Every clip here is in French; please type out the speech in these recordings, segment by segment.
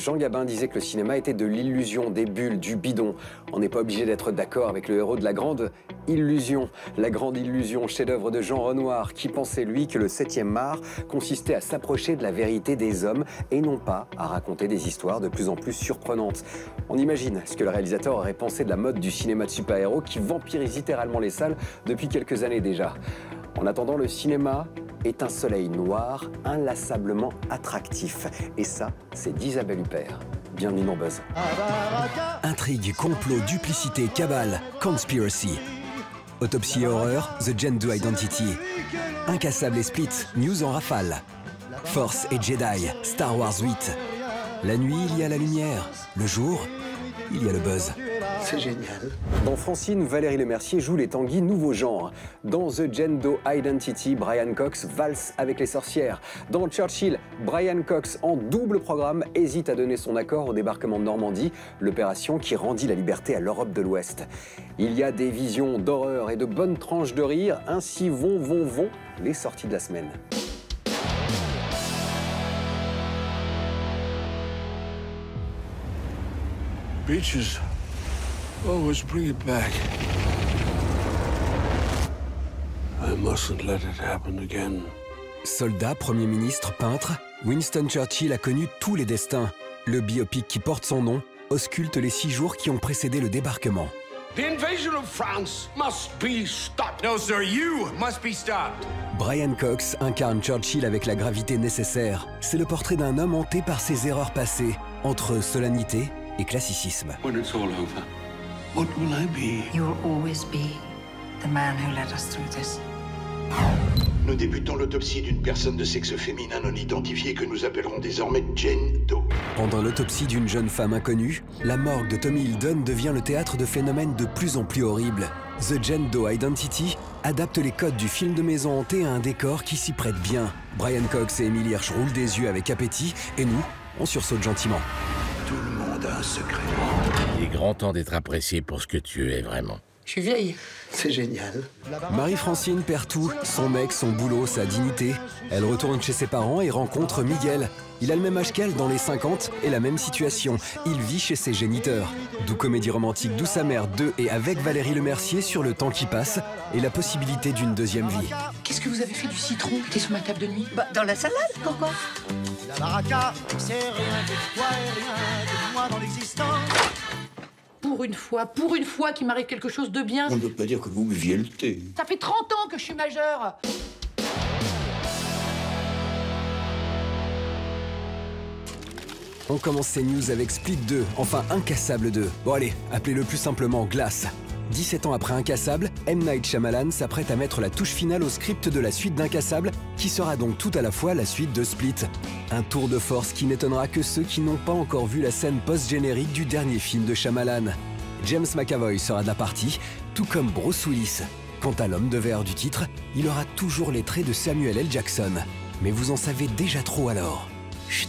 Jean Gabin disait que le cinéma était de l'illusion, des bulles, du bidon. On n'est pas obligé d'être d'accord avec le héros de La Grande Illusion. La Grande Illusion, chef-d'œuvre de Jean Renoir, qui pensait, lui, que le 7e art consistait à s'approcher de la vérité des hommes et non pas à raconter des histoires de plus en plus surprenantes. On imagine ce que le réalisateur aurait pensé de la mode du cinéma de super-héros qui vampirise littéralement les salles depuis quelques années déjà. En attendant, le cinéma est un soleil noir inlassablement attractif. Et ça, c'est d'Isabelle Huppert. Bienvenue dans Buzz. Intrigue, complot, duplicité, cabale, conspiracy. Autopsie et horreur, The Gendo Identity. Incassable et Split, news en rafale. Force et Jedi, Star Wars 8. La nuit, il y a la lumière. Le jour, il y a le buzz. C'est génial. Dans Francine, Valérie Lemercier joue les Tanguy, nouveau genre. Dans The Gendo Identity, Brian Cox valse avec les sorcières. Dans Churchill, Brian Cox, en double programme, hésite à donner son accord au débarquement de Normandie, l'opération qui rendit la liberté à l'Europe de l'Ouest. Il y a des visions d'horreur et de bonnes tranches de rire, ainsi vont les sorties de la semaine. Beaches. Always bring it back. I mustn't let it happen again. Soldat, Premier ministre, peintre, Winston Churchill a connu tous les destins. Le biopic qui porte son nom ausculte les 6 jours qui ont précédé le débarquement. The invasion of France must be stopped. No, sir, you must be stopped. Brian Cox incarne Churchill avec la gravité nécessaire. C'est le portrait d'un homme hanté par ses erreurs passées, entre solennité et classicisme. When it's all over, what will I be? You will always be the man who led us through this. Nous débutons l'autopsie d'une personne de sexe féminin non identifiée que nous appellerons désormais Jane Doe. Pendant l'autopsie d'une jeune femme inconnue, la morgue de Tommy Hilton devient le théâtre de phénomènes de plus en plus horribles. The Gendo Identity adapte les codes du film de maison hantée à un décor qui s'y prête bien. Brian Cox et Emily Hirsch roulent des yeux avec appétit, et nous, on sursaute gentiment. Tout le monde a un secret. Il est grand temps d'être apprécié pour ce que tu es vraiment. Je suis vieille. C'est génial. Marie-Francine perd tout, son mec, son boulot, sa dignité. Elle retourne chez ses parents et rencontre Miguel. Il a le même âge qu'elle, dans les 50, et la même situation. Il vit chez ses géniteurs. D'où comédie romantique D'où sa mère 2 et avec Valérie Lemercier sur le temps qui passe et la possibilité d'une deuxième vie. Qu'est-ce que vous avez fait du citron qui était sur ma table de nuit? Bah, dans la salade, pourquoi? La baraka, c'est rien de toi et rien de moi dans l'existence. Pour une fois qu'il m'arrive quelque chose de bien. On ne peut pas dire que vous buviez le thé. Ça fait 30 ans que je suis majeure. On commence ces news avec Split 2, enfin Incassable 2. Bon allez, appelez-le plus simplement Glace. 17 ans après Incassable, M. Night Shyamalan s'apprête à mettre la touche finale au script de la suite d'Incassable, qui sera donc tout à la fois la suite de Split. Un tour de force qui n'étonnera que ceux qui n'ont pas encore vu la scène post-générique du dernier film de Shyamalan. James McAvoy sera de la partie, tout comme Bruce Willis. Quant à l'homme de verre du titre, il aura toujours les traits de Samuel L. Jackson. Mais vous en savez déjà trop alors. Chut.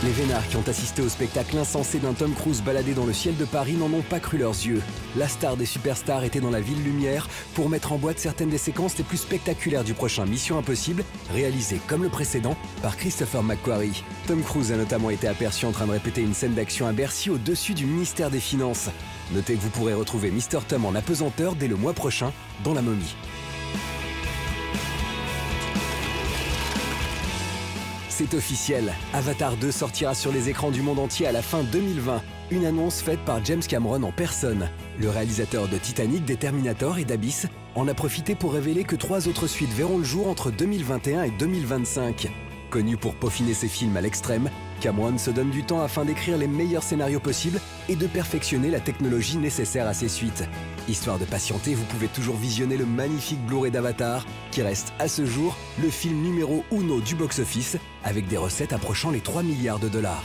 Les vénards qui ont assisté au spectacle insensé d'un Tom Cruise baladé dans le ciel de Paris n'en ont pas cru leurs yeux. La star des superstars était dans la ville lumière pour mettre en boîte certaines des séquences les plus spectaculaires du prochain Mission Impossible, réalisé comme le précédent par Christopher McQuarrie. Tom Cruise a notamment été aperçu en train de répéter une scène d'action à Bercy au-dessus du ministère des Finances. Notez que vous pourrez retrouver Mr. Tom en apesanteur dès le mois prochain dans La Momie. C'est officiel, Avatar 2 sortira sur les écrans du monde entier à la fin 2020. Une annonce faite par James Cameron en personne. Le réalisateur de Titanic, des Terminator et d'Abyss en a profité pour révéler que 3 autres suites verront le jour entre 2021 et 2025. Connu pour peaufiner ses films à l'extrême, Cameron se donne du temps afin d'écrire les meilleurs scénarios possibles et de perfectionner la technologie nécessaire à ses suites. Histoire de patienter, vous pouvez toujours visionner le magnifique Blu-ray d'Avatar, qui reste à ce jour le film numéro 1 du box-office, avec des recettes approchant les 3 milliards de dollars.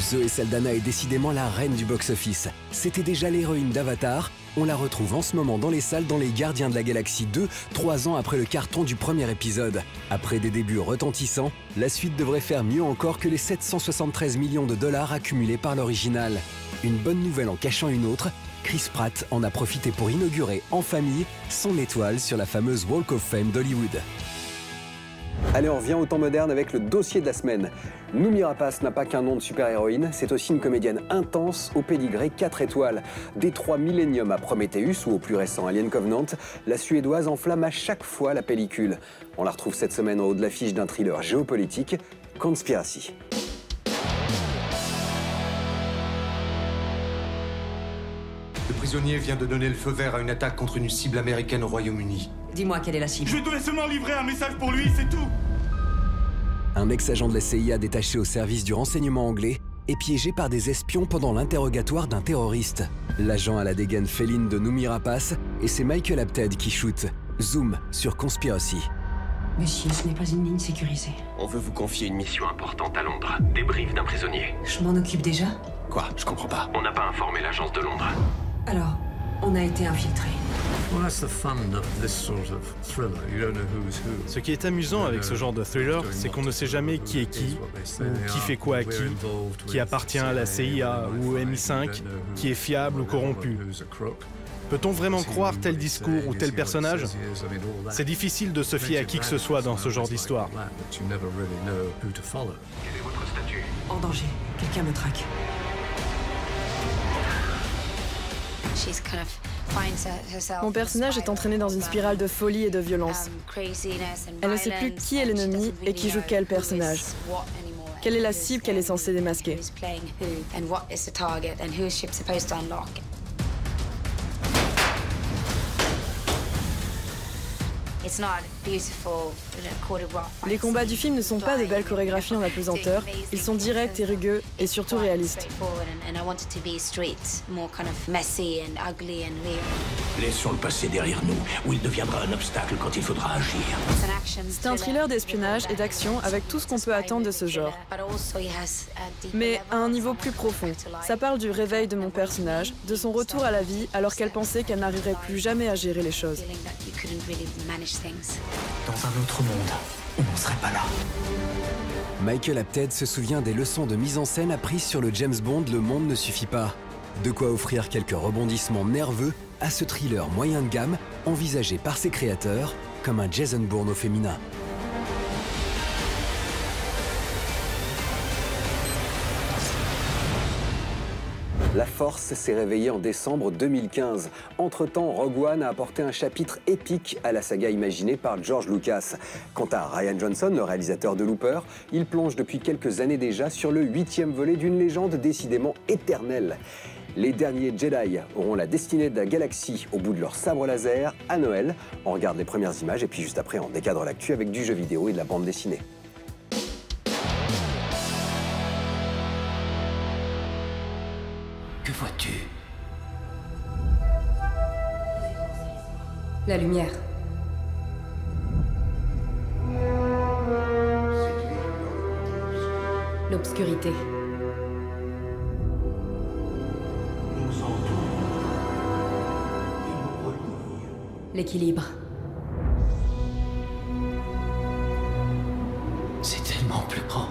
Zoé Saldana est décidément la reine du box-office. C'était déjà l'héroïne d'Avatar. On la retrouve en ce moment dans les salles dans Les Gardiens de la Galaxie 2, 3 ans après le carton du premier épisode. Après des débuts retentissants, la suite devrait faire mieux encore que les 773 millions de dollars accumulés par l'original. Une bonne nouvelle en cachant une autre, Chris Pratt en a profité pour inaugurer en famille son étoile sur la fameuse Walk of Fame d'Hollywood. Allez, on revient au temps moderne avec le dossier de la semaine. Noomi Rapace n'a pas qu'un nom de super-héroïne, c'est aussi une comédienne intense au pédigré 4 étoiles. Des 3 milléniums à Prometheus ou au plus récent Alien Covenant, la Suédoise enflamme à chaque fois la pellicule. On la retrouve cette semaine en haut de l'affiche d'un thriller géopolitique, Conspiracy. Le prisonnier vient de donner le feu vert à une attaque contre une cible américaine au Royaume-Uni. Dis-moi quelle est la cible. Je devais seulement livrer un message pour lui, c'est tout. Un ex-agent de la CIA détaché au service du renseignement anglais est piégé par des espions pendant l'interrogatoire d'un terroriste. L'agent à la dégaine féline de Noomi Rapace et c'est Michael Apted qui shoot. Zoom sur Conspiracy. Monsieur, ce n'est pas une ligne sécurisée. On veut vous confier une mission importante à Londres. Débrief d'un prisonnier. Je m'en occupe déjà. Quoi? Je comprends pas. On n'a pas informé l'agence de Londres. Alors, on a été infiltrés. Ce qui est amusant avec ce genre de thriller, c'est qu'on ne sait jamais qui est qui, ou qui fait quoi à qui appartient à la CIA ou au MI5, qui est fiable ou corrompu. Peut-on vraiment croire tel discours ou tel personnage? C'est difficile de se fier à qui que ce soit dans ce genre d'histoire. Quel est votre statut? En danger. Quelqu'un me traque. Mon personnage est entraîné dans une spirale de folie et de violence. Elle ne sait plus qui est l'ennemi et qui joue quel personnage. Quelle est la cible qu'elle est censée démasquer? Les combats du film ne sont pas de belles chorégraphies en apesanteur, ils sont directs et rugueux et surtout réalistes. Laissons le passé derrière nous, où il deviendra un obstacle quand il faudra agir. C'est un thriller d'espionnage et d'action avec tout ce qu'on peut attendre de ce genre. Mais à un niveau plus profond. Ça parle du réveil de mon personnage, de son retour à la vie alors qu'elle pensait qu'elle n'arriverait plus jamais à gérer les choses. Dans un autre monde, on n'en serait pas là. Michael Apted se souvient des leçons de mise en scène apprises sur le James Bond Le Monde ne suffit pas. De quoi offrir quelques rebondissements nerveux à ce thriller moyen de gamme envisagé par ses créateurs comme un Jason Bourne au féminin. La Force s'est réveillée en décembre 2015. Entre-temps, Rogue One a apporté un chapitre épique à la saga imaginée par George Lucas. Quant à Rian Johnson, le réalisateur de Looper, il plonge depuis quelques années déjà sur le 8e volet d'une légende décidément éternelle. Les derniers Jedi auront la destinée de la galaxie au bout de leur sabre laser à Noël. On regarde les premières images et puis juste après on décadre l'actu avec du jeu vidéo et de la bande dessinée. Que vois-tu? La lumière. L'obscurité. L'équilibre. C'est tellement plus grand.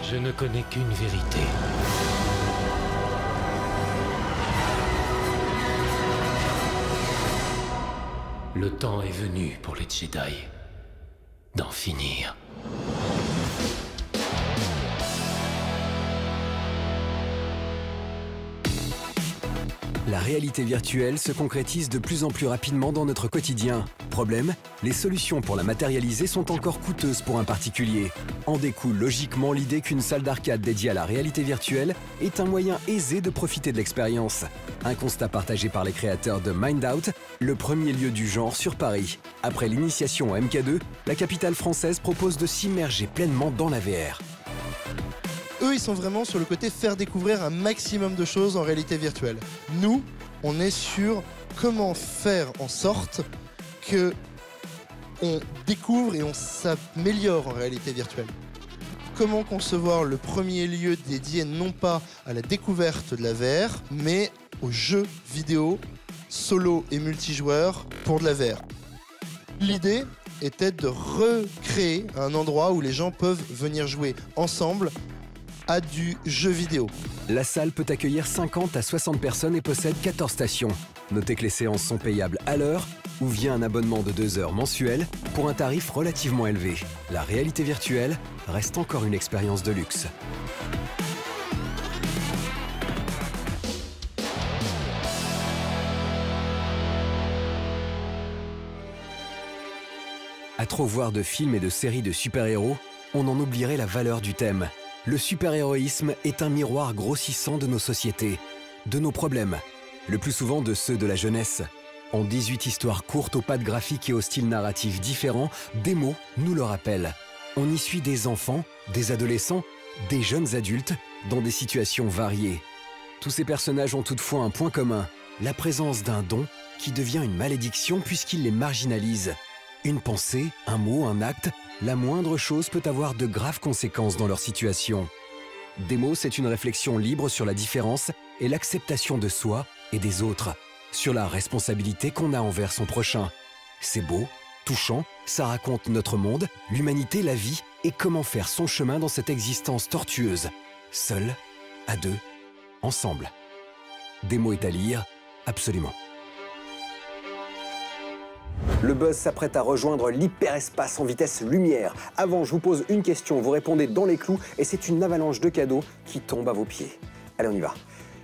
Je ne connais qu'une vérité. Le temps est venu pour les Jedi d'en finir. La réalité virtuelle se concrétise de plus en plus rapidement dans notre quotidien. Problème, les solutions pour la matérialiser sont encore coûteuses pour un particulier. En découle logiquement l'idée qu'une salle d'arcade dédiée à la réalité virtuelle est un moyen aisé de profiter de l'expérience. Un constat partagé par les créateurs de Mindout, le premier lieu du genre sur Paris. Après l'initiation au MK2, la capitale française propose de s'immerger pleinement dans la VR. Eux, ils sont vraiment sur le côté faire découvrir un maximum de choses en réalité virtuelle. Nous, on est sur comment faire en sorte que on découvre et on s'améliore en réalité virtuelle. Comment concevoir le premier lieu dédié non pas à la découverte de la VR, mais aux jeux vidéo solo et multijoueurs pour de la VR. L'idée était de recréer un endroit où les gens peuvent venir jouer ensemble à du jeu vidéo. La salle peut accueillir 50 à 60 personnes et possède 14 stations. Notez que les séances sont payables à l'heure ou via un abonnement de 2 heures mensuel pour un tarif relativement élevé. La réalité virtuelle reste encore une expérience de luxe. À trop voir de films et de séries de super-héros, on en oublierait la valeur du thème. Le super-héroïsme est un miroir grossissant de nos sociétés, de nos problèmes, le plus souvent de ceux de la jeunesse. En 18 histoires courtes aux pattes graphiques et au style narratif différents, Demo nous le rappelle. On y suit des enfants, des adolescents, des jeunes adultes, dans des situations variées. Tous ces personnages ont toutefois un point commun, la présence d'un don qui devient une malédiction puisqu'il les marginalise. Une pensée, un mot, un acte, la moindre chose peut avoir de graves conséquences dans leur situation. Demo, c'est une réflexion libre sur la différence et l'acceptation de soi et des autres, sur la responsabilité qu'on a envers son prochain. C'est beau, touchant, ça raconte notre monde, l'humanité, la vie et comment faire son chemin dans cette existence tortueuse, seul, à deux, ensemble. Demo est à lire, absolument. Le Buzz s'apprête à rejoindre l'hyperespace en vitesse lumière. Avant, je vous pose une question, vous répondez dans les clous et c'est une avalanche de cadeaux qui tombe à vos pieds. Allez, on y va.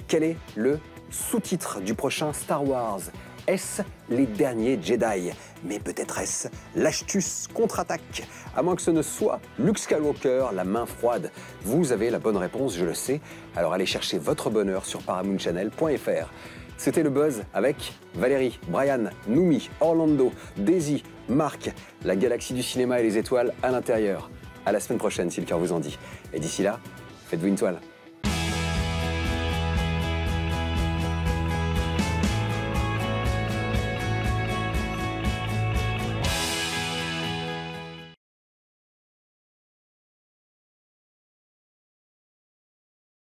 Quel est le sous-titre du prochain Star Wars? Est-ce les derniers Jedi? Mais peut-être est-ce l'astuce contre-attaque? À moins que ce ne soit Luke Skywalker, la main froide. Vous avez la bonne réponse, je le sais. Alors allez chercher votre bonheur sur ParamountChannel.fr. C'était le Buzz avec Valérie, Brian, Noumi, Orlando, Daisy, Marc, la galaxie du cinéma et les étoiles à l'intérieur. À la semaine prochaine si le cœur vous en dit. Et d'ici là, faites-vous une toile.